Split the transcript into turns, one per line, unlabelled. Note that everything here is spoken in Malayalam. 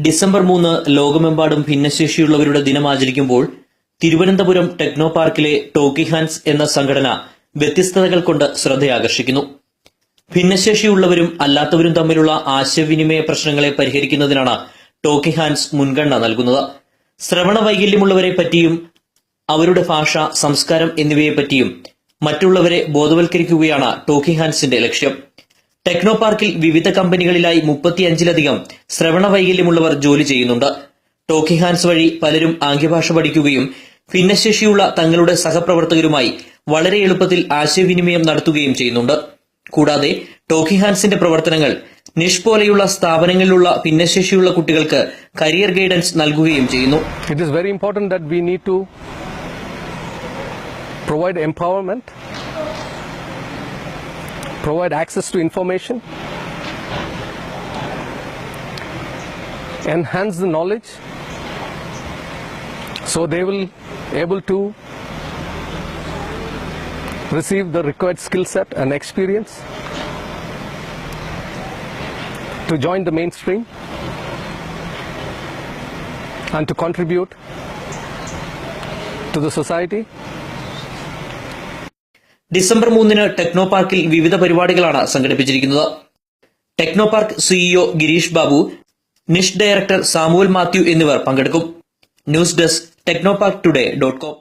ഡിസംബർ 3 ലോകമെമ്പാടും ഭിന്നശേഷിയുള്ളവരുടെ ദിനം ആചരിക്കുമ്പോൾ തിരുവനന്തപുരം ടെക്നോ പാർക്കിലെ ടോക്കി ഹാൻഡ്സ് എന്ന സംഘടന വ്യത്യസ്തതകൾ കൊണ്ട് ശ്രദ്ധയാകർഷിക്കുന്നു. ഭിന്നശേഷിയുള്ളവരും അല്ലാത്തവരും തമ്മിലുള്ള ആശയവിനിമയ പ്രശ്നങ്ങളെ പരിഹരിക്കുന്നതിനാണ് ടോക്കി ഹാൻഡ്സ് മുൻഗണന നൽകുന്നത്. ശ്രവണ വൈകല്യമുള്ളവരെ പറ്റിയും അവരുടെ ഭാഷ, സംസ്കാരം എന്നിവയെപ്പറ്റിയും മറ്റുള്ളവരെ ബോധവൽക്കരിക്കുകയാണ് ടോക്കി ഹാൻഡ്സിന്റെ ലക്ഷ്യം. ടെക്നോ പാർക്കിൽ വിവിധ കമ്പനികളിലായി 35ലധികം ശ്രവണ വൈകല്യമുള്ളവർ ജോലി ചെയ്യുന്നുണ്ട്. ടോക്കി ഹാൻഡ്സ് വഴി പലരും ആംഗ്യഭാഷ പഠിക്കുകയും ഭിന്നശേഷിയുള്ള തങ്ങളുടെ സഹപ്രവർത്തകരുമായി വളരെ എളുപ്പത്തിൽ ആശയവിനിമയം നടത്തുകയും ചെയ്യുന്നുണ്ട്. കൂടാതെ ടോക്കി ഹാൻഡ്സിന്റെ പ്രവർത്തനങ്ങൾ നിഷ് പോലെയുള്ള സ്ഥാപനങ്ങളിലുള്ള ഭിന്നശേഷിയുള്ള കുട്ടികൾക്ക് കരിയർ ഗൈഡൻസ് നൽകുകയും ചെയ്യുന്നു.
It is very important that we need to provide empowerment, provide access to information, enhance the knowledge so they will able to receive the required skill set and experience to join the mainstream and to contribute to the society.
December 3 ടെക്നോ പാർക്കിൽ വിവിധ പരിപാടികളാണ് സംഘടിപ്പിച്ചിരിക്കുന്നത്. Technopark CEO Girish Babu, NISH director Samuel Mathew എന്നിവർ പങ്കെടുക്കും. News desk, technoparktoday.com